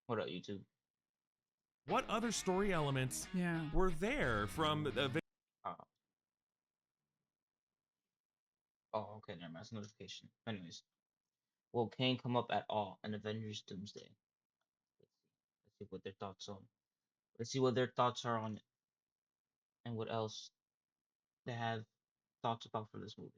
What up, YouTube? What other story elements Yeah. were there from the Oh, oh, okay, never mind. It's a notification. Anyways, will Kang come up at all in Avengers Doomsday? Let's see what their thoughts on. Let's see what their thoughts are on it, and what else they have thoughts about for this movie.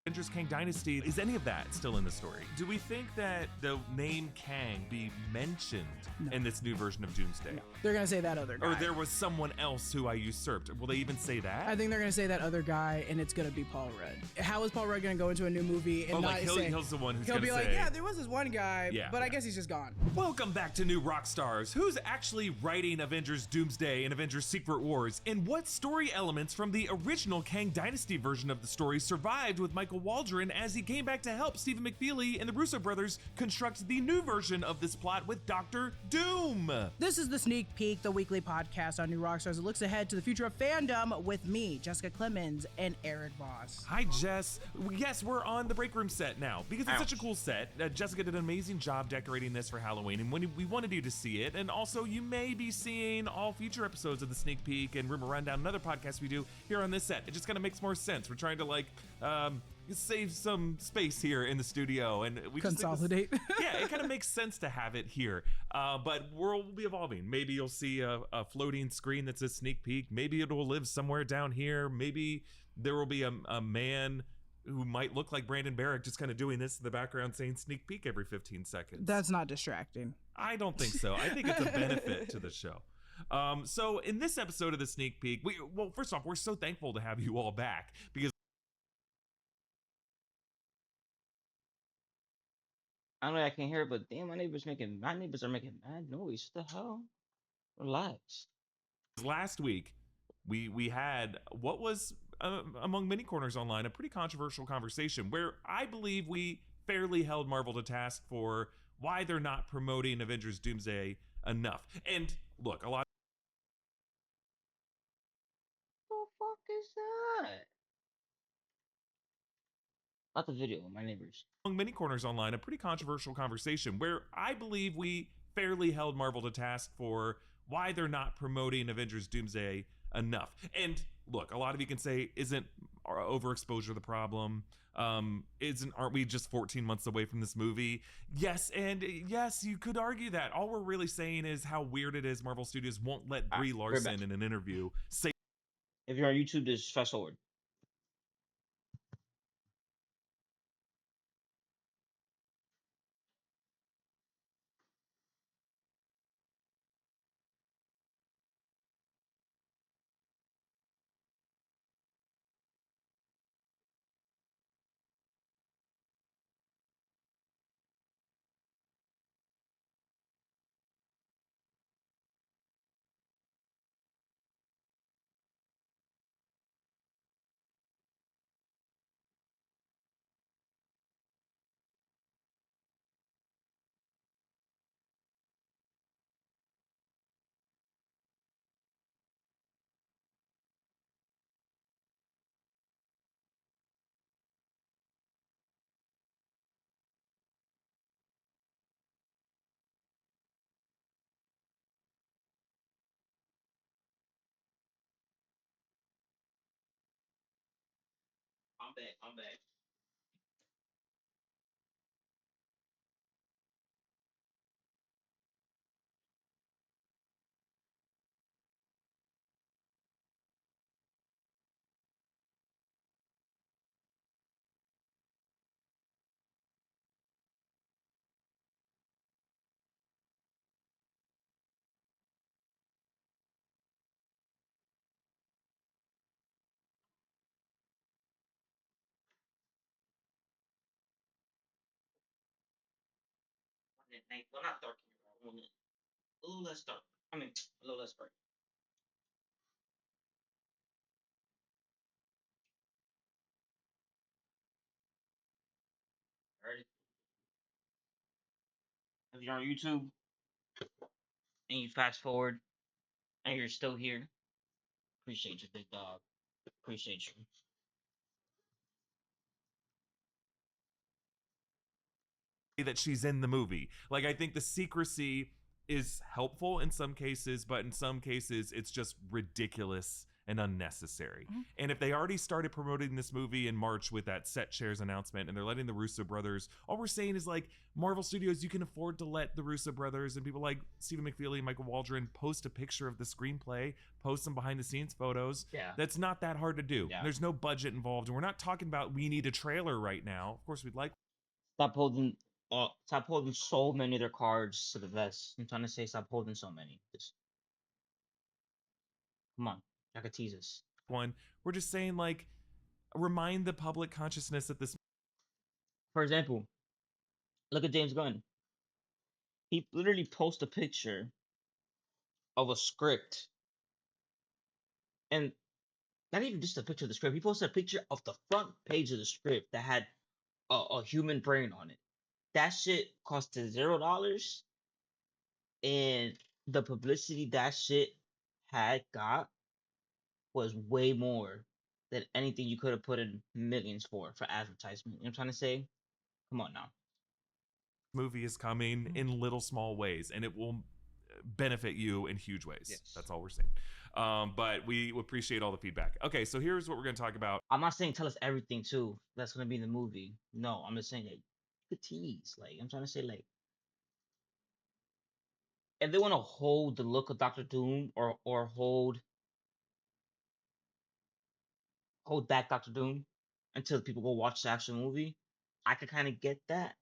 Avengers Kang Dynasty? Is any of that still in the story? Do we think that the name Kang be mentioned in this new version of Doomsday? No. They're gonna say that other guy. Or there was someone else who I usurped. Will they even say that? I think they're gonna say that other guy, and it's gonna be Paul Rudd. How is Paul Rudd gonna go into a new movie and not say? He's the one who's He'll gonna be like, say, yeah, there was this one guy, but I guess he's just gone. Welcome back to New Rockstars. Who's actually writing Avengers Doomsday and Avengers Secret Wars? And what story elements from the original Kang Dynasty version of the story survived with Michael Waldron as he came back to help Stephen McFeely and the Russo brothers construct the new version of this plot with Doctor Doom? This is the Sneak Peek, the weekly podcast on New Rockstars. It looks ahead to the future of fandom with me, Jessica Clemens, and Eric Voss. Hi, Jess. Yes, we're on the break room set now because it's such a cool set. Jessica did an amazing job decorating this for Halloween, and we wanted you to see it. And also, you may be seeing all future episodes of the Sneak Peek and Rumor Rundown, another podcast we do here on this set. It just kind of makes more sense. We're trying to save some space here in the studio, and we consolidate. Yeah, it kind of makes sense to have it here. But we'll be evolving. Maybe you'll see a floating screen that says Sneak Peek. Maybe it'll live somewhere down here. Maybe there will be a man who might look like Brandon Barrick just kind of doing this in the background saying Sneak Peek every 15 seconds. That's not distracting. I don't think so. I think it's a benefit to the show. So in this episode of the Sneak Peek, first off, we're so thankful to have you all back because I know I can't hear it, but damn, my neighbors are making mad noise. What the hell? Relax. last week we had what was among many corners online a pretty controversial conversation where I believe we fairly held Marvel to task for why they're not promoting Avengers Doomsday enough. And look, a lot What the fuck is that? Not the video, my neighbors. among many corners online a pretty controversial conversation where I believe we fairly held Marvel to task for why they're not promoting Avengers Doomsday enough. And look, a lot of you can say, isn't our overexposure the problem? Aren't we just 14 months away from this movie? Yes, and yes, you could argue that. All we're really saying is how weird it is Marvel Studios won't let Brie Larson in an interview say. If you're on YouTube, just fast forward. I'm back. I'm back. Well, not dark here. I want it a little less dark. I mean, a little less bright. Alright. If you're on YouTube and you fast forward and you're still here, appreciate you, big dog. Appreciate you. That she's in the movie. Like, I think the secrecy is helpful in some cases, but in some cases it's just ridiculous and unnecessary. Mhm. And if they already started promoting this movie in March with that set shares announcement and they're letting the Russo brothers, all we're saying is like, Marvel Studios, you can afford to let the Russo brothers and people like Stephen McFeely and Michael Waldron post a picture of the screenplay, post some behind the scenes photos. Yeah. That's not that hard to do. Yeah. There's no budget involved. And we're not talking about we need a trailer right now. Of course, we'd like Stop holding so many of their cards to the vest. I'm trying to say stop holding so many. Just come on, I could tease us. one. We're just saying, like, remind the public consciousness that this. For example, look at James Gunn. He literally posted a picture of a script, and not even just a picture of the script. He posted a picture of the front page of the script that had a human brain on it. That shit costed $0, and the publicity that shit had got was way more than anything you could have put in millions for advertisement. You know what I'm trying to say? Come on now. Movie is coming in little small ways, and it will benefit you in huge ways. Yes. That's all we're saying. But we appreciate all the feedback. Okay, so here's what we're going to talk about. I'm not saying tell us everything too. That's gonna be in the movie. No, I'm just saying that you could tease. Like I'm trying to say, like if they want to hold the look of Doctor Doom or hold back Doctor Doom until people go watch the actual movie, I could kind of get that.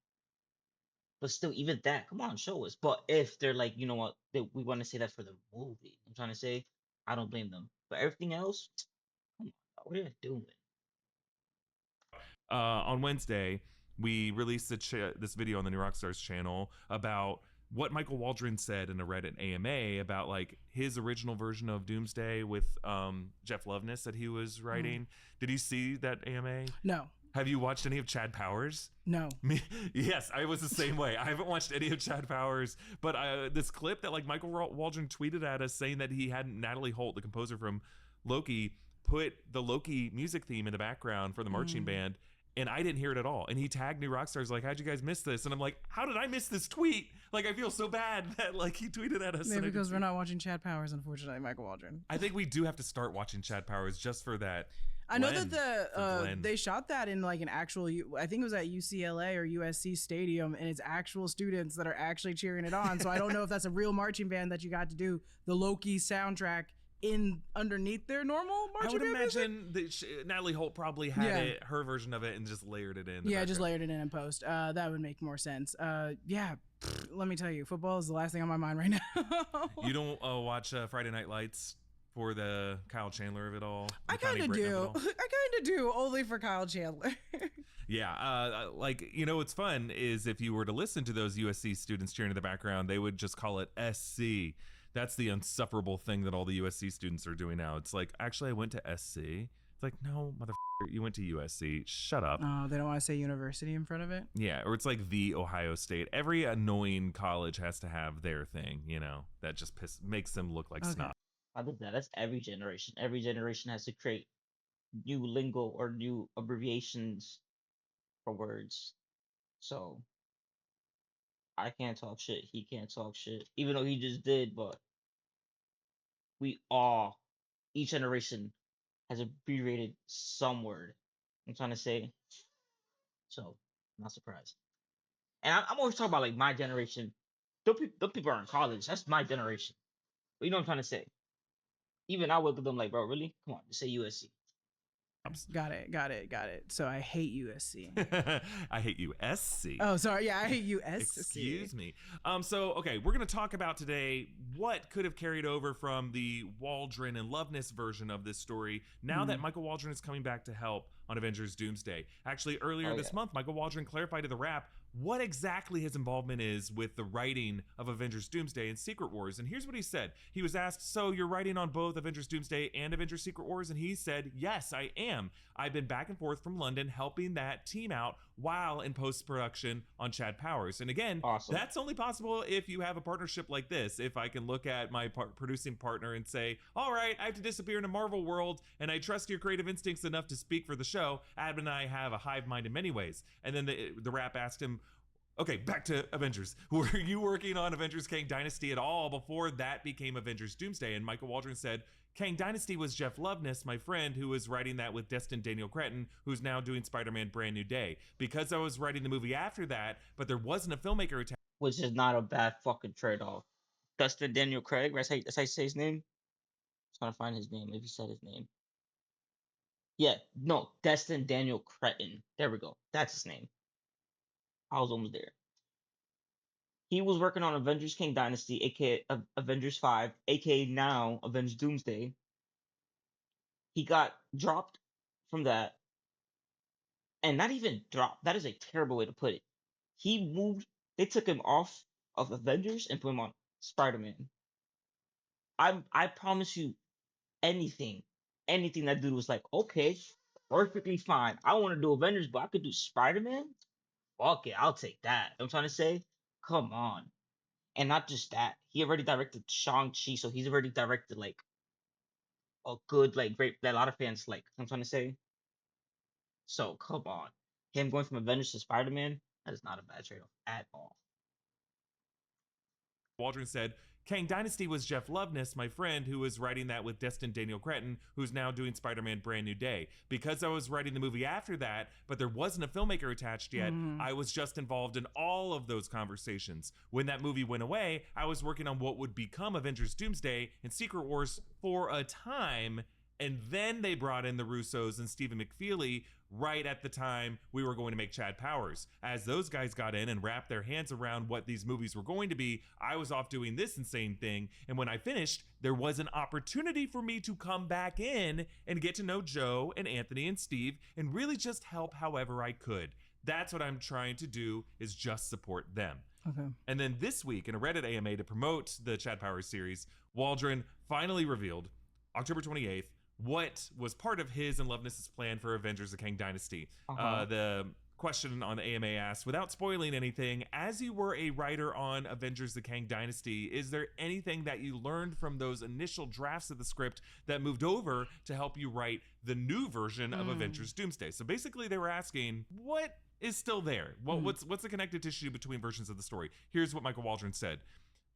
But still, even that, come on, show us. But if they're like, you know what, we want to say that for the movie, I'm trying to say, I don't blame them. But everything else, come on, what are you doing? On Wednesday, we released this video on the New Rockstars channel about what Michael Waldron said in a Reddit AMA about like his original version of Doomsday with Jeff Loveness that he was writing. Did you see that AMA? No. Have you watched any of Chad Powers? No. Yes, I was the same way. I haven't watched any of Chad Powers, but this clip that like Michael Waldron tweeted at us saying that he had Natalie Holt, the composer from Loki, put the Loki music theme in the background for the marching band, and I didn't hear it at all. And he tagged New Rockstars like, "How'd you guys miss this?" And I'm like, "How did I miss this tweet?" Like, I feel so bad that like he tweeted at us. Maybe because we're not watching Chad Powers, unfortunately, Michael Waldron. I think we do have to start watching Chad Powers just for that. I know that they shot that in like an actual, I think it was at UCLA or USC stadium, and it's actual students that are actually cheering it on. So I don't know if that's a real marching band that you got to do the Loki soundtrack in underneath their normal marching band. I would imagine that Natalie Holt probably had her version of it and just layered it in. Yeah, just layered it in post. That would make more sense. Yeah, let me tell you, football is the last thing on my mind right now. You don't watch Friday Night Lights for the Kyle Chandler of it all? I kind of do. I kind of do, only for Kyle Chandler. Yeah, like, you know, what's fun is if you were to listen to those USC students cheering in the background, they would just call it SC. That's the insufferable thing that all the USC students are doing now. It's like, actually, I went to SC. It's like, no, motherfucker, you went to USC. Shut up. Oh, they don't want to say university in front of it? Yeah, or it's like the Ohio State. Every annoying college has to have their thing, you know, that just makes them look like snot. I think that's every generation. Every generation has to create new lingo or new abbreviations for words. So I can't talk shit. He can't talk shit. Even though he just did, but each generation has abbreviated some word. I'm trying to say. So, not surprised. And I'm always talking about like my generation. Those people are in college. That's my generation. But you know what I'm trying to say. Even I look at them like, bro, really? Come on, just say USC. Got it. So I hate USC. I hate USC. Oh, sorry. Yeah, I hate USC. Excuse me. So, okay, we're going to talk about today what could have carried over from the Waldron and Loveness version of this story now that Michael Waldron is coming back to help on Avengers Doomsday. Actually, earlier this month, Michael Waldron clarified to the Wrap what exactly his involvement is with the writing of Avengers Doomsday and Secret Wars. And here's what he said. He was asked, so you're writing on both Avengers Doomsday and Avengers Secret Wars? And he said, yes, I am. I've been back and forth from London helping that team out while in post-production on Chad Powers. And again, that's only possible if you have a partnership like this. If I can look at my producing partner and say, all right, I have to disappear in a Marvel world, and I trust your creative instincts enough to speak for the show. Adam and I have a hive mind in many ways. And then the Wrap asked him, Okay, back to Avengers. Were you working on Avengers Kang Dynasty at all before that became Avengers Doomsday? And Michael Waldron said, Kang Dynasty was Jeff Loveness, my friend, who was writing that with Destin Daniel Cretton, who's now doing Spider-Man Brand New Day. Because I was writing the movie after that, but there wasn't a filmmaker attached. Which is not a bad fucking trade-off. Dustin Daniel Craig, that's how you say his name? Just trying to find his name, if he said his name. Yeah, no, Destin Daniel Cretton. There we go. That's his name. I was almost there. He was working on Avengers King Dynasty, aka Avengers 5, aka now Avengers Doomsday. He got dropped from that, and not even dropped. That is a terrible way to put it. He moved. They took him off of Avengers and put him on Spider-Man. I promise you, anything that dude was like, okay, perfectly fine. I want to do Avengers, but I could do Spider-Man. Fuck it, I'll take that. I'm trying to say, come on. And not just that, he already directed Shang-Chi, so he's already directed like a good, like great that a lot of fans like. I'm trying to say. So come on. Him going from Avengers to Spider-Man, that is not a bad trade-off at all. Waldron said, Kang Dynasty was Jeff Loveness, my friend, who was writing that with Destin Daniel Cretton, who's now doing Spider-Man Brand New Day. Because I was writing the movie after that, but there wasn't a filmmaker attached yet, I was just involved in all of those conversations. When that movie went away, I was working on what would become Avengers Doomsday and Secret Wars for a time, and then they brought in the Russos and Stephen McFeely right at the time we were going to make Chad Powers. As those guys got in and wrapped their hands around what these movies were going to be, I was off doing this insane thing. And when I finished, there was an opportunity for me to come back in and get to know Joe and Anthony and Steve and really just help however I could. That's what I'm trying to do, is just support them. Okay. And then this week in a Reddit AMA to promote the Chad Powers series, Waldron finally revealed October 28th what was part of his and Loveness's plan for Avengers: The Kang Dynasty. The question on the AMA asked, without spoiling anything, as you were a writer on Avengers: The Kang Dynasty, is there anything that you learned from those initial drafts of the script that moved over to help you write the new version of Avengers Doomsday? So basically they were asking, what is still there? What's the connective tissue between versions of the story? Here's what Michael Waldron said.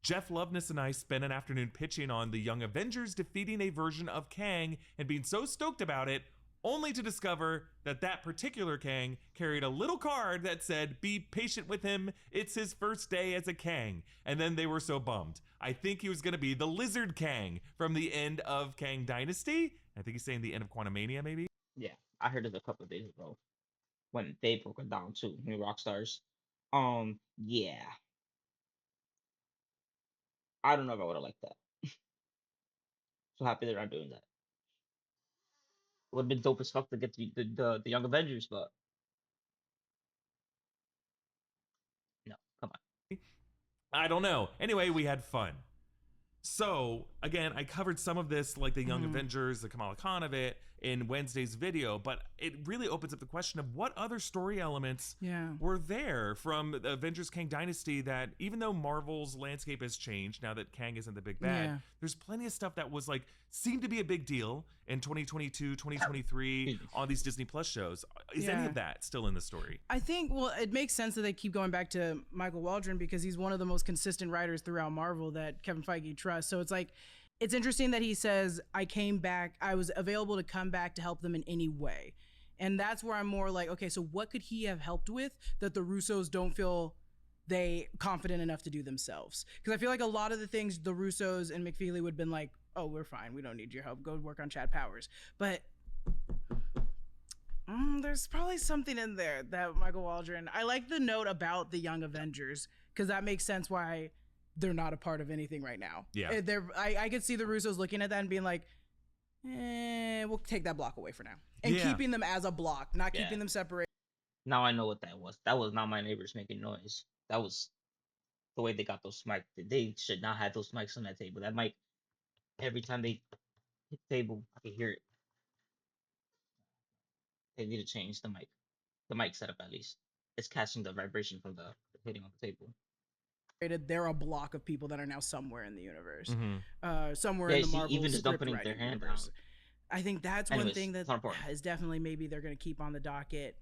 Jeff Loveness and I spent an afternoon pitching on the Young Avengers defeating a version of Kang and being so stoked about it, only to discover that that particular Kang carried a little card that said, be patient with him, it's his first day as a Kang. And then they were so bummed. I think he was going to be the Lizard Kang from the end of Kang Dynasty. I think he's saying the end of Quantumania, maybe? Yeah, I heard it a couple of days ago when they broke it down too, new Rockstars. Yeah. I don't know if I would have liked that. So happy they're not doing that. Would have been dope as fuck to get to the Young Avengers, but no, come on. I don't know. Anyway, we had fun. So, again, I covered some of this, like the Young Avengers, the Kamala Khan of it, in Wednesday's video, but it really opens up the question of what other story elements were there from the Avengers Kang Dynasty that, even though Marvel's landscape has changed now that Kang isn't the big bad, there's plenty of stuff that was like, seemed to be a big deal in 2022, 2023 on these Disney Plus shows. Is any of that still in the story? I think, well, it makes sense that they keep going back to Michael Waldron because he's one of the most consistent writers throughout Marvel that Kevin Feige trusts. So it's like, it's interesting that he says, I came back, I was available to come back to help them in any way. And that's where I'm more like, okay, so what could he have helped with that the Russos don't feel they confident enough to do themselves? Because I feel like a lot of the things the Russos and McFeely would have been like, oh, we're fine, we don't need your help, go work on Chad Powers. But there's probably something in there that Michael Waldron, I like the note about the Young Avengers because that makes sense why they're not a part of anything right now. Yeah. I could see the Russos looking at that and being like, we'll take that block away for now. And keeping them as a block, not keeping them separate. Now I know what that was. That was not my neighbors making noise. That was the way they got those mics. They should not have those mics on that table. That mic, every time they hit the table, I can hear it. They need to change the mic setup at least. It's catching the vibration from the hitting on the table. They're a block of people that are now somewhere in the universe, somewhere in the Marvel even just script dumping writing their hand universe. I think that's one thing that it's not important. is definitely maybe they're going to keep on the docket,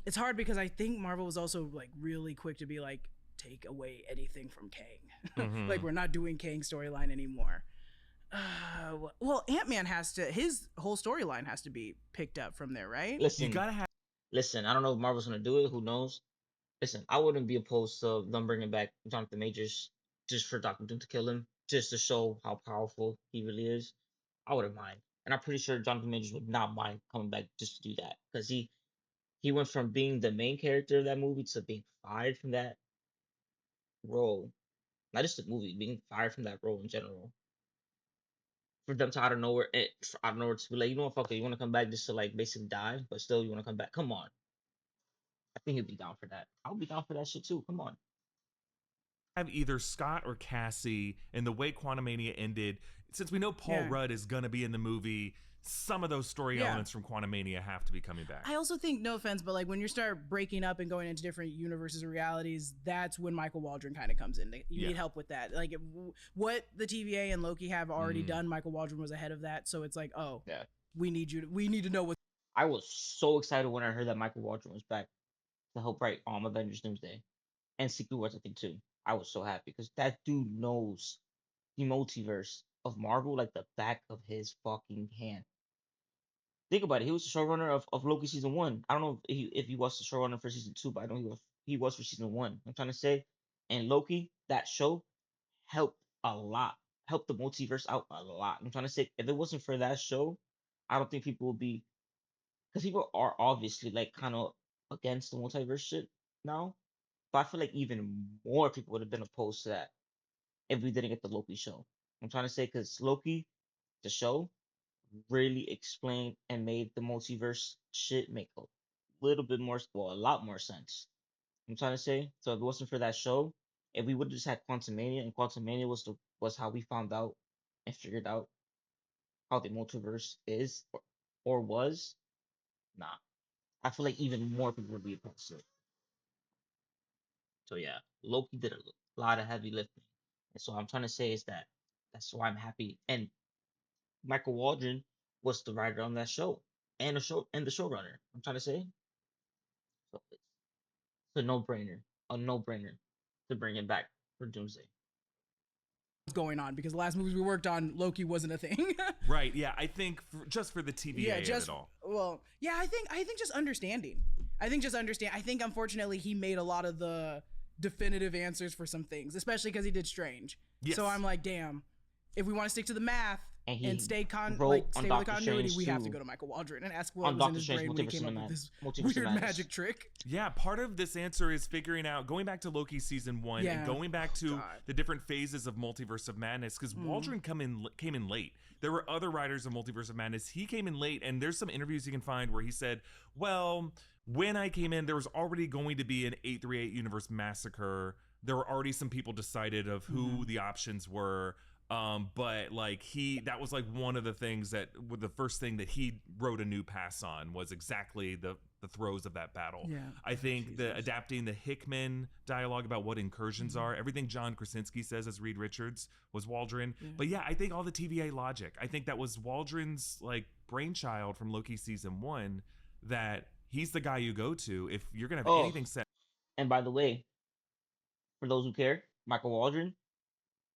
it's hard because I think Marvel was also like really quick to be like, take away anything from Kang. Like we're not doing Kang storyline anymore. Well, Ant-Man his whole storyline has to be picked up from there, right? Listen, listen. I don't know if Marvel's gonna do it. Who knows? Listen, I wouldn't be opposed to them bringing back Jonathan Majors just for Doctor Doom to kill him, just to show how powerful he really is. I wouldn't mind, and I'm pretty sure Jonathan Majors would not mind coming back just to do that because he went from being the main character of that movie to being fired from that role. Not just the movie, being fired from that role in general. For them to out of nowhere to be like, you know what, fuck it, you want to come back just to like basically die, but still you want to come back. Come on, I think he'd be down for that. I'll be down for that shit too. Come on. Have either Scott or Cassie, and the way Quantumania ended, since we know Paul Rudd is going to be in the movie, some of those story elements from Quantumania have to be coming back. I also think, no offense, but like when you start breaking up and going into different universes or realities, that's when Michael Waldron kind of comes in. You need help with that. Like what the TVA and Loki have already done, Michael Waldron was ahead of that. So it's like, oh, we need to know what. I was so excited when I heard that Michael Waldron was back to help write Avengers Doomsday and Secret Wars, I think too. I was so happy because that dude knows the multiverse of Marvel like the back of his fucking hand. Think about it. He was the showrunner of Loki season 1. I don't know if he was the showrunner for season 2, but I know he was for season 1. I'm trying to say, and Loki, that show, helped a lot, helped the multiverse out a lot. I'm trying to say, if it wasn't for that show, I don't think people would be, because people are obviously like kind of against the multiverse shit now. But I feel like even more people would have been opposed to that if we didn't get the Loki show. I'm trying to say because Loki, the show, really explained and made the multiverse shit make a little bit more, well, a lot more sense. I'm trying to say. So if it wasn't for that show, if we would have just had Quantumania, and Quantumania was how we found out and figured out how the multiverse is or was, nah. I feel like even more people would be opposed to it. So yeah, Loki did a lot of heavy lifting. And so I'm trying to say is that that's why I'm happy. And Michael Waldron was the writer on that show and the showrunner. I'm trying to say, so it's a no brainer to bring it back for Doomsday. Going on because the last movies we worked on, Loki wasn't a thing. Right. Yeah. I think just for the TVA of it all. Well, yeah. I think just understanding. I think unfortunately he made a lot of the definitive answers for some things, especially because he did Strange. Yes. So I'm like, damn. If we want to stick to the math and stay with the continuity, we have to go to Michael Waldron and ask what was in his brain when he came up with this weird magic trick. Yeah, part of this answer is figuring out, going back to Loki season 1 and going back to the different phases of Multiverse of Madness, because Waldron came in late. There were other writers of Multiverse of Madness. He came in late, and there's some interviews you can find where he said, well, when I came in, there was already going to be an 838 Universe Massacre. There were already some people decided of who the options were. But like that was like one of the things that the first thing that he wrote a new pass on was exactly the throes of that battle. Yeah. I think the adapting the Hickman dialogue about what incursions are, everything John Krasinski says as Reed Richards was Waldron. Yeah. But yeah, I think all the TVA logic, I think that was Waldron's like brainchild from Loki season 1, that he's the guy you go to if you're gonna have anything set. And by the way, for those who care, Michael Waldron,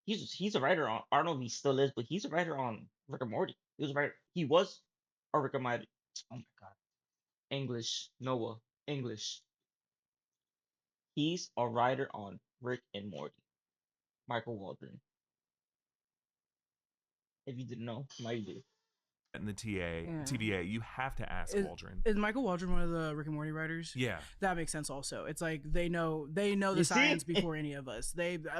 he's a writer on, I don't know if he still is, but he's a writer on Rick and Morty. He was a Rick and Morty. Oh my god. English. He's a writer on Rick and Morty. Michael Waldron. If you didn't know, now you do. In the TVA, you have to ask Waldron. Is Michael Waldron one of the Rick and Morty writers? Yeah, that makes sense. Also, it's like they know the science before any of us.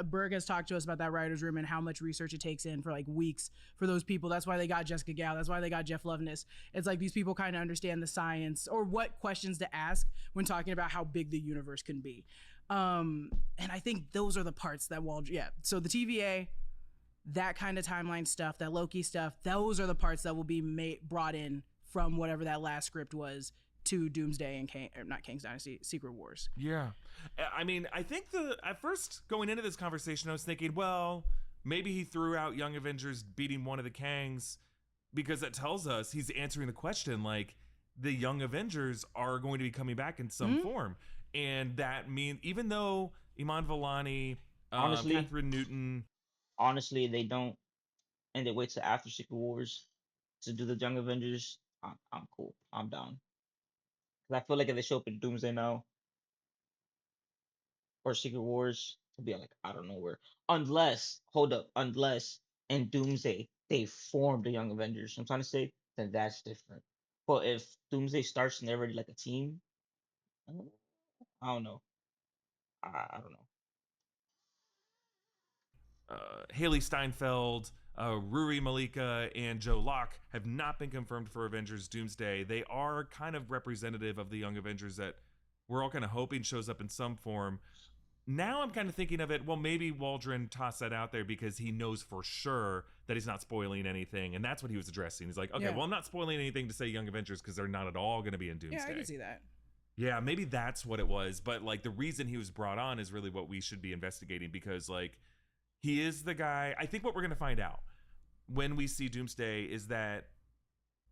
Berg has talked to us about that writers' room and how much research it takes in for like weeks for those people. That's why they got Jessica Gao. That's why they got Jeff Loveness. It's like these people kind of understand the science or what questions to ask when talking about how big the universe can be. And I think those are the parts that Waldron. Yeah. So the TVA. That kind of timeline stuff, that Loki stuff, those are the parts that will be brought in from whatever that last script was to Doomsday and not Kang's Dynasty, Secret Wars. Yeah. I mean, I think at first going into this conversation, I was thinking, well, maybe he threw out Young Avengers beating one of the Kangs because that tells us he's answering the question, like, the Young Avengers are going to be coming back in some form, and that means even though Iman Vellani, Honestly, Catherine Newton, honestly, they don't, and they wait till after Secret Wars to do the Young Avengers. I'm cool. I'm down. Cause I feel like if they show up in Doomsday now or Secret Wars, it'll be like out of nowhere. Unless, hold up, unless in Doomsday they form the Young Avengers. I'm trying to say, then that's different. But if Doomsday starts and they're already like a team, I don't know. I don't know. Haley Steinfeld, Ruri Malika, and Joe Locke have not been confirmed for Avengers Doomsday. They are kind of representative of the Young Avengers that we're all kind of hoping shows up in some form. Now I'm kind of thinking of it, well, maybe Waldron tossed that out there because he knows for sure that he's not spoiling anything. And that's what he was addressing. He's like, okay, well, I'm not spoiling anything to say Young Avengers because they're not at all going to be in Doomsday. Yeah, I can see that. Yeah, maybe that's what it was. But like the reason he was brought on is really what we should be investigating because like he is the guy. I think what we're going to find out when we see Doomsday is that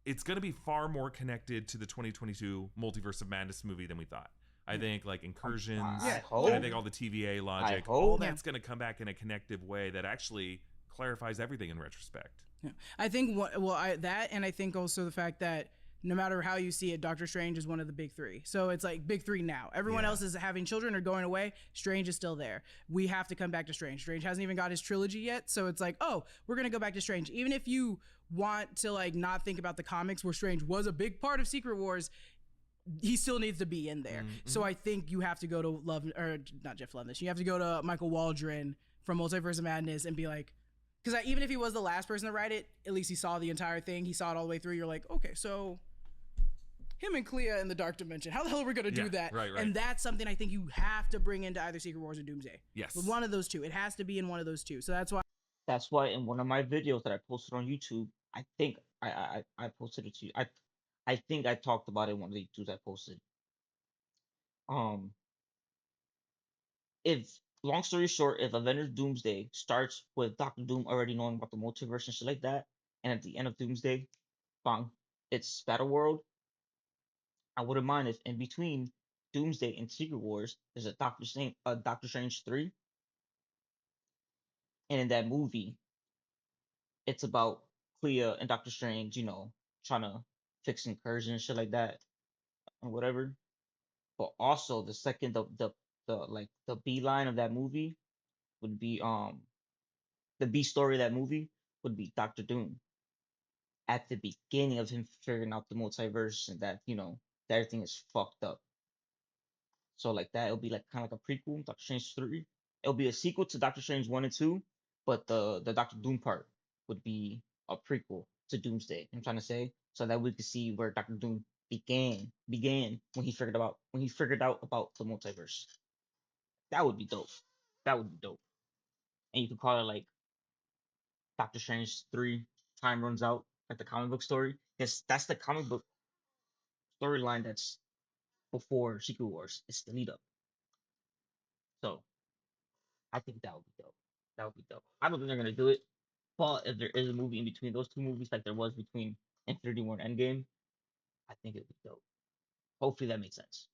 it's going to be far more connected to the 2022 Multiverse of Madness movie than we thought. I think like incursions, I and I hope. think all the TVA logic, hope. all that's going to come back in a connective way that actually clarifies everything in retrospect. Yeah. I think that, and I think also the fact that no matter how you see it, Doctor Strange is one of the big three. So it's like big three now. Everyone else is having children or going away. Strange is still there. We have to come back to Strange. Strange hasn't even got his trilogy yet. So it's like, oh, we're going to go back to Strange. Even if you want to like not think about the comics where Strange was a big part of Secret Wars, he still needs to be in there. So I think you have to go to not Jeff Loveness. You have to go to Michael Waldron from Multiverse of Madness and be like, because even if he was the last person to write it, at least he saw the entire thing. He saw it all the way through. You're like, okay, so him and Clea in the Dark Dimension. How the hell are we going to do that? Right. And that's something I think you have to bring into either Secret Wars or Doomsday. Yes. But one of those two. It has to be in one of those two. So that's why. That's why in one of my videos that I posted on YouTube, I think I posted it to you. I think I talked about it in one of the YouTubes I posted. Um, if long story short, if Avengers Doomsday starts with Doctor Doom already knowing about the multiverse and shit like that, and at the end of Doomsday, bang, it's Battle World. I wouldn't mind if in between Doomsday and Secret Wars, there's a Doctor Strange 3, and in that movie, it's about Clea and Doctor Strange, trying to fix incursion and shit like that and whatever. But also the second the like the B line of that movie would be the B story of that movie would be Doctor Doom at the beginning of him figuring out the multiverse and that that everything is fucked up. So like that it'll be like kind of like a prequel, Doctor Strange 3. It'll be a sequel to Doctor Strange 1 and 2, but the Doctor Doom part would be a prequel to Doomsday. I'm trying to say so that we could see where Doctor Doom began when he figured out about the multiverse. That would be dope. That would be dope. And you could call it like Doctor Strange 3 Time Runs Out, like the comic book story. Because that's the comic book storyline that's before Secret Wars. It's the lead up. So I think that would be dope. That would be dope. I don't think they're gonna do it. But if there is a movie in between those two movies, like there was between Infinity War and Endgame, I think it would be dope. Hopefully that makes sense.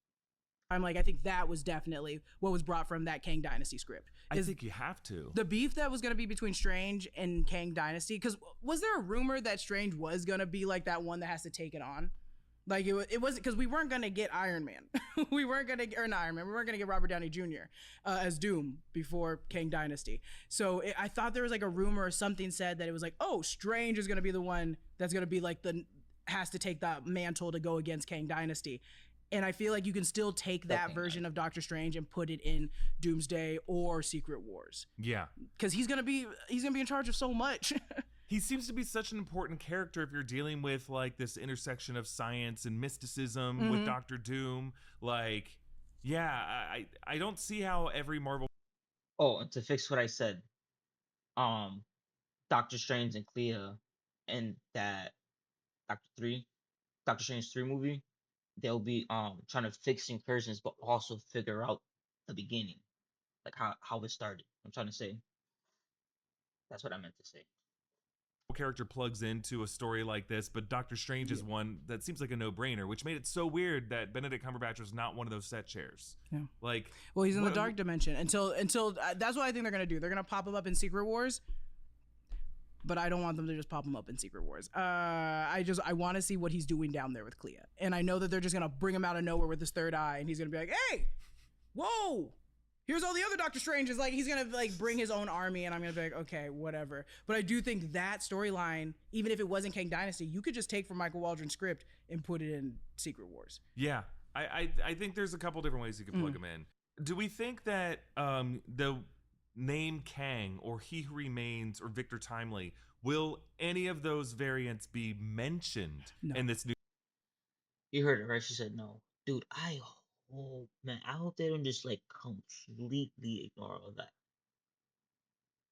I'm like, I think that was definitely what was brought from that Kang Dynasty script. I think you have to. The beef that was going to be between Strange and Kang Dynasty, because was there a rumor that Strange was going to be like that one that has to take it on? Like it wasn't, because we weren't going to get Iron Man. We weren't going to, or not Iron Man, we weren't going to get Robert Downey Jr. As Doom before Kang Dynasty. So I thought there was like a rumor or something said that it was like, oh, Strange is going to be the one that's going to be like has to take that mantle to go against Kang Dynasty. And I feel like you can still take that version of Doctor Strange and put it in Doomsday or Secret Wars. Yeah. Because he's gonna be in charge of so much. He seems to be such an important character if you're dealing with like this intersection of science and mysticism with Doctor Doom. Like, yeah, I don't see how every Marvel. Oh, and to fix what I said, Doctor Strange and Clea and that Doctor Strange 3 movie, they'll be trying to fix incursions but also figure out the beginning. Like how it started. I'm trying to say. That's what I meant to say. character plugs into a story like this, but Doctor Strange is one that seems like a no-brainer, which made it so weird that Benedict Cumberbatch was not one of those set chairs. Yeah. Like, well, he's in the dark dimension until that's what I think they're gonna do. They're gonna pop him up in Secret Wars, but I don't want them to just pop him up in Secret Wars. I want to see what he's doing down there with Clea, and I know that they're just gonna bring him out of nowhere with his third eye, and he's gonna be like, "Hey, whoa, here's all the other Doctor Stranges." Like, he's gonna like bring his own army, and I'm gonna be like, okay, whatever. But I do think that storyline, even if it wasn't Kang Dynasty, you could just take from Michael Waldron's script and put it in Secret Wars. Yeah, I think there's a couple different ways you could plug him in. Do we think that the name Kang or He Who Remains or Victor Timely, will any of those variants be mentioned in this new? You heard it right. She said no, dude. I hope they don't just like completely ignore all that.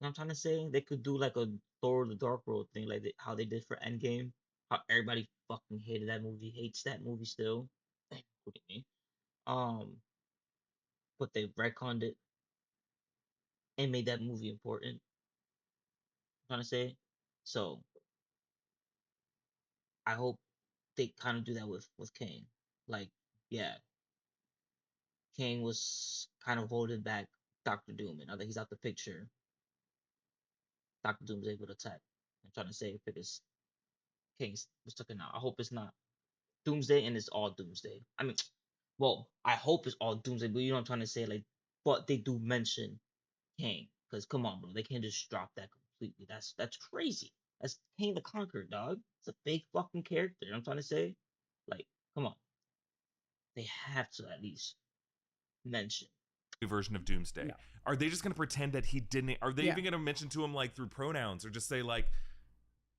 You know what I'm trying to say? They could do like a Thor: The Dark World thing, like how they did for Endgame. How everybody fucking hated that movie, hates that movie still, including me. But they retconned it and made that movie important. I'm trying to say, so I hope they kind of do that with Kang. Like, yeah, Kang was kind of holding back Doctor Doom, and now that he's out the picture, Doctor Doom's able to attack. I'm trying to say because Kang's was taken out. I hope it's not Doomsday and it's all Doomsday. I mean, well, I hope it's all Doomsday, but you know what I'm trying to say, like, but they do mention Kang, because come on, bro, they can't just drop that completely. That's crazy. That's Kang the Conqueror, dog. It's a big fucking character. You know what I'm trying to say, like, come on, they have to at least mention Version of Doomsday. No. Are they just going to pretend that he didn't? Are they even going to mention to him like through pronouns, or just say like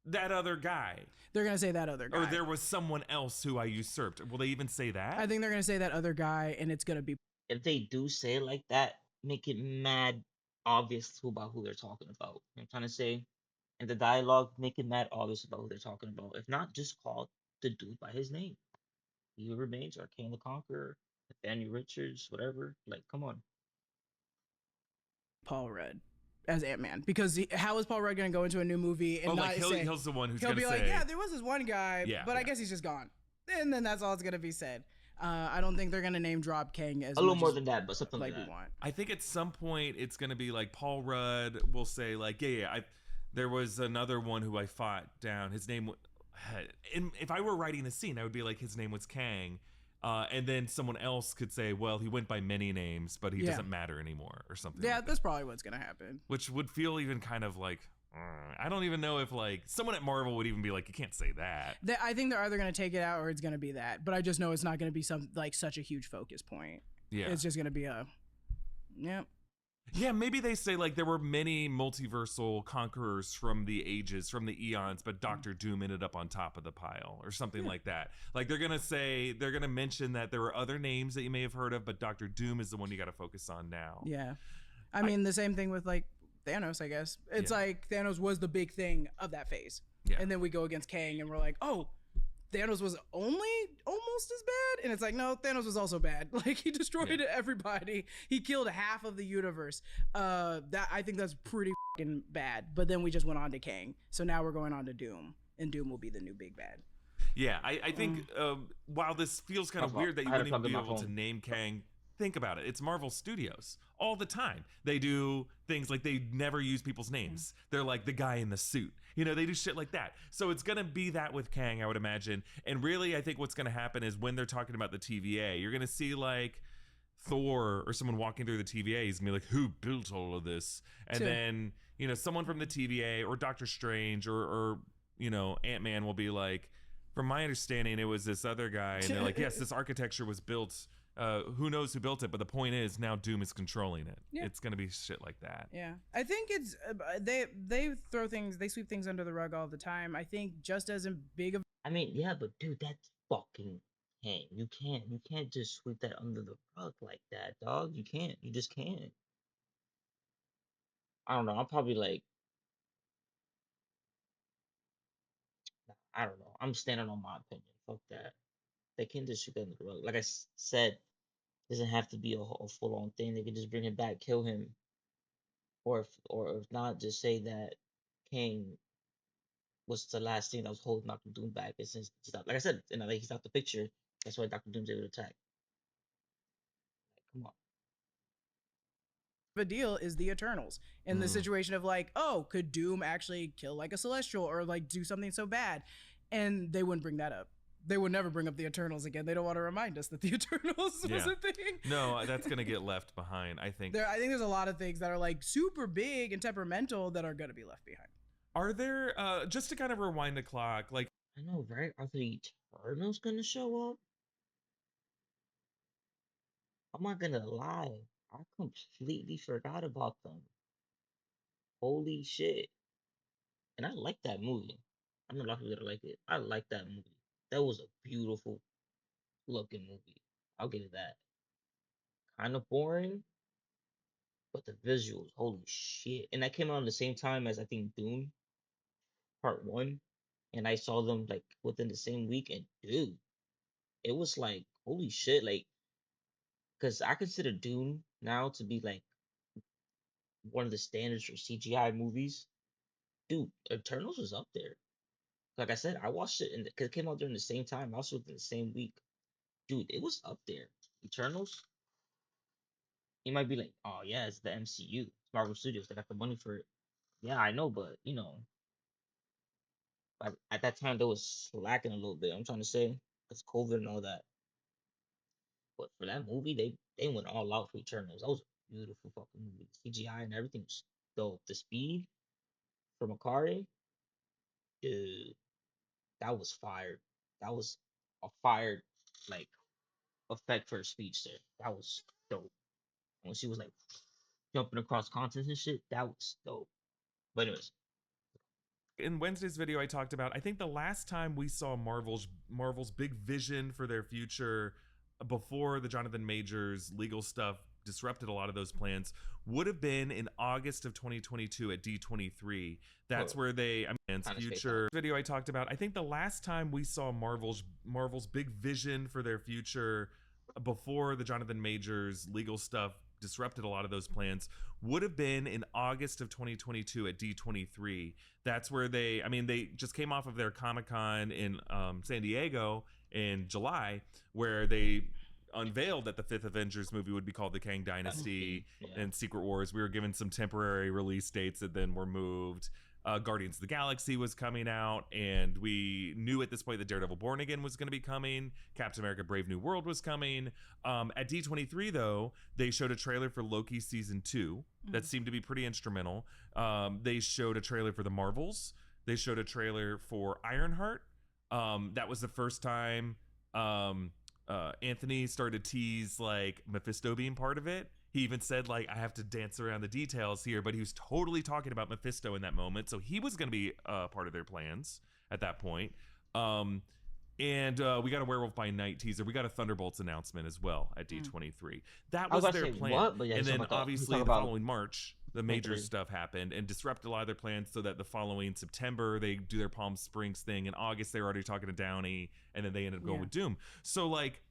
that other guy? They're gonna say that other guy, or there was someone else who I usurped. Will they even say that? I think they're gonna say that other guy, and it's gonna be. If they do say it like that, make it mad obvious about who they're talking about. You know what I'm trying to say? In the dialogue, make it mad obvious about who they're talking about. If not, just call the dude by his name. He Who Remains or King the Conqueror, Nathaniel Richards, whatever. Like, come on. Paul Rudd as Ant-Man, because how is Paul Rudd going to go into a new movie and not say, he's the one who's he'll gonna be say, like, yeah, there was this one guy, but I guess he's just gone, and then that's all it's going to be said. I don't think they're going to name drop Kang as a little more than that, but something like that. We want. I think at some point it's going to be like Paul Rudd will say like, there was another one who I fought down. His name, and if I were writing the scene, I would be like, his name was Kang. And then someone else could say, well, he went by many names, but he doesn't matter anymore or something. Yeah, that's probably what's going to happen. Which would feel even kind of like, I don't even know if like someone at Marvel would even be like, you can't say that. I think they're either going to take it out or it's going to be that. But I just know it's not going to be such a huge focus point. Yeah. It's just going to be Yeah, maybe they say like there were many multiversal conquerors from the ages, from the eons, but Doctor Doom ended up on top of the pile or something like that. Like they're going to mention that there were other names that you may have heard of, but Doctor Doom is the one you got to focus on now. Yeah. I mean, the same thing with like Thanos, I guess. It's like Thanos was the big thing of that phase. Yeah. And then we go against Kang and we're like, oh, Thanos was only almost as bad, and it's like, no, Thanos was also bad. Like, he destroyed everybody. He killed half of the universe. That I think that's pretty fucking bad. But then we just went on to Kang, so now we're going on to Doom, and Doom will be the new big bad. Yeah, I think while this feels kind of weird that you wouldn't even be able to name Kang, think about it. It's Marvel Studios all the time. They do things like they never use people's names. They're like the guy in the suit. You know, they do shit like that. So it's going to be that with Kang, I would imagine. And really, I think what's going to happen is when they're talking about the TVA, you're going to see like Thor or someone walking through the TVA. He's going to be like, who built all of this? And then, you know, someone from the TVA or Doctor Strange or you know, Ant-Man will be like, from my understanding, it was this other guy. And they're like, yes, this architecture was built. Who knows who built it, but the point is now Doom is controlling it. It's gonna be shit like that. Yeah, I think it's they sweep things under the rug all the time. I think just as big of. I mean, yeah, but dude, that's fucking Kang. You can't just sweep that under the rug like that, dog. You can't. You just can't. I don't know. I'm probably like, I don't know. I'm standing on my opinion. Fuck that. They can't just sweep that under the rug. Like I said, doesn't have to be a full on thing. They can just bring him back, kill him, or if not, just say that Kang was the last thing that was holding Doctor Doom back. And since he's out, like I said, like he's out the picture, that's why Doctor Doom's able to attack. Like, come on. The deal is the Eternals in the situation of like, oh, could Doom actually kill like a Celestial or like do something so bad? And they wouldn't bring that up. They would never bring up the Eternals again. They don't want to remind us that the Eternals was a thing. No, that's gonna get left behind. I think there's a lot of things that are like super big and temperamental that are gonna be left behind. Are there just to kind of rewind the clock, like I know, right? Are the Eternals gonna show up? I'm not gonna lie. I completely forgot about them. Holy shit. And I like that movie. I know a lot of people that like it. I like that movie. That was a beautiful looking movie. I'll give it that. Kind of boring, but the visuals, holy shit. And that came out at the same time as I think Dune Part 1. And I saw them like within the same week. And dude, it was like, holy shit. Like, because I consider Dune now to be like one of the standards for CGI movies. Dude, Eternals was up there. Like I said, I watched it because it came out during the same time. Also within the same week. Dude, it was up there. Eternals. You might be like, oh yeah, it's the MCU, it's Marvel Studios. They got the money for it. Yeah, I know, but at that time they was slacking a little bit. I'm trying to say, it's COVID and all that. But for that movie, they went all out for Eternals. That was a beautiful fucking movie. CGI and everything was dope. The speed for Makari, dude, that was fired. That was a fired like effect for a speedster. That was dope. When she was like jumping across continents and shit, that was dope. But anyways, in Wednesday's video I talked about, I think the last time we saw Marvel's big vision for their future before the Jonathan Majors legal stuff disrupted a lot of those plans would have been in August of 2022 at D23. That's where they future video I talked about. I think the last time we saw Marvel's big vision for their future before the Jonathan Majors legal stuff disrupted a lot of those plans would have been in August of 2022 at D23. That's where they just came off of their Comic-Con in San Diego in July, where they unveiled that the fifth Avengers movie would be called the Kang Dynasty and Secret Wars. We were given some temporary release dates that then were moved. Guardians of the Galaxy was coming out, and we knew at this point that Daredevil Born Again was going to be coming. Captain America Brave New World was coming. At D23, though, they showed a trailer for Loki Season 2 that seemed to be pretty instrumental. They showed a trailer for The Marvels. They showed a trailer for Ironheart. That was the first time Anthony started to tease like Mephisto being part of it. He even said like, I have to dance around the details here, but he was totally talking about Mephisto in that moment. So he was going to be part of their plans at that point. And we got a Werewolf by Night teaser. We got a Thunderbolts announcement as well at D23. That was their plan. And then obviously the following March, the major stuff happened and disrupted a lot of their plans, so that the following September they do their Palm Springs thing. In August they were already talking to Downey, and then they ended up going with Doom. So like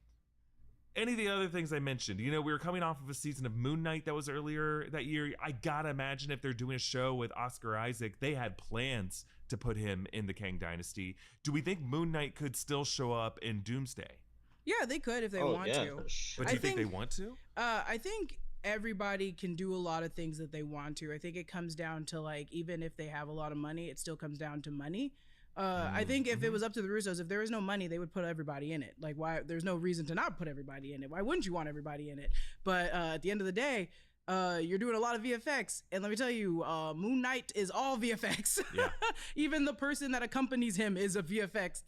any of the other things I mentioned, we were coming off of a season of Moon Knight that was earlier that year. I gotta imagine if they're doing a show with Oscar Isaac, they had plans to put him in the Kang Dynasty. Do we think Moon Knight could still show up in Doomsday? Yeah, they could if they want to. Sure. But do you think they want to? I think everybody can do a lot of things that they want to. I think it comes down to like, even if they have a lot of money, it still comes down to money. I think if it was up to the Russos, if there was no money, they would put everybody in it. Like, why? There's no reason to not put everybody in it. Why wouldn't you want everybody in it? But at the end of the day, you're doing a lot of VFX, and let me tell you, Moon Knight is all VFX. Yeah. Even the person that accompanies him is a VFX.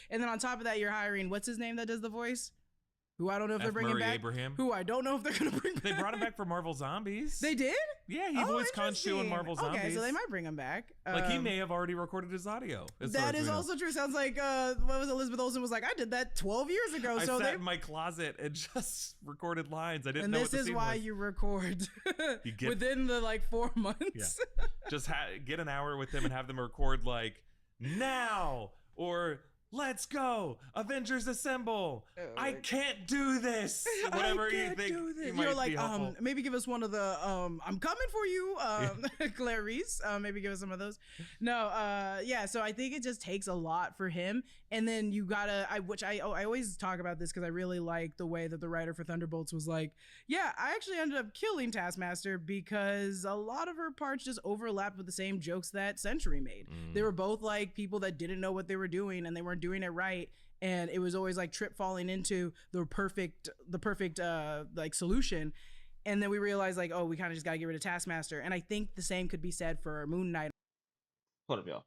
And then on top of that, you're hiring what's his name that does the voice? Who I don't know if they're bringing back. Abraham. Who I don't know if they're going to bring back. They brought him back for Marvel Zombies. They did? Yeah, he voiced Khonshu in Marvel Zombies. Okay, so they might bring him back. Like he may have already recorded his audio. That is also true. Sounds like what was Elizabeth Olsen was like, I did that 12 years ago. I sat in my closet and just recorded lines. I didn't and know what the scene was. And this is why you record within the 4 months. Yeah. Just get an hour with them and have them record like now or let's go, Avengers assemble. I can't do this. Whatever you think you might like, be helpful. Maybe give us one of the I'm coming for you, Clarice. Maybe give us some of those. No, yeah. So I think it just takes a lot for him, and then you gotta. I always talk about this because I really like the way that the writer for Thunderbolts was like, yeah, I actually ended up killing Taskmaster because a lot of her parts just overlapped with the same jokes that Century made. They were both like people that didn't know what they were doing and they weren't doing it right, and it was always like Trip falling into the perfect like solution, and then we realized like, oh, we kind of just gotta get rid of Taskmaster. And I think the same could be said for Moon Knight. Hold up, y'all.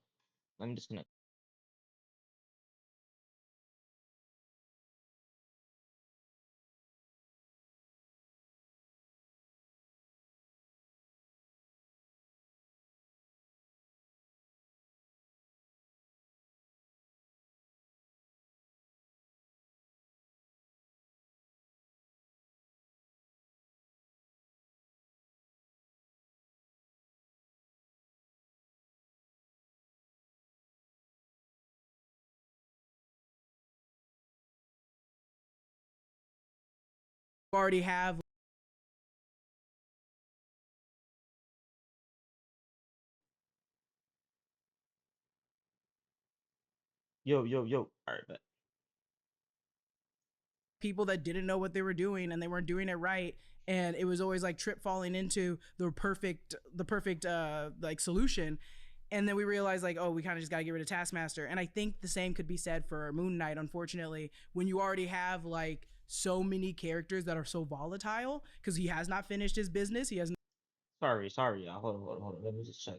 Let me disconnect. Already have Yo. All right, bet. people that didn't know what they were doing and they weren't doing it right, and it was always like Trip falling into the perfect like solution. And then we realized like, oh, we kind of just gotta get rid of Taskmaster. And I think the same could be said for Moon Knight, unfortunately, when you already have like so many characters that are so volatile because he has not finished his business. He has Sorry, y'all. Hold on. Let me just check.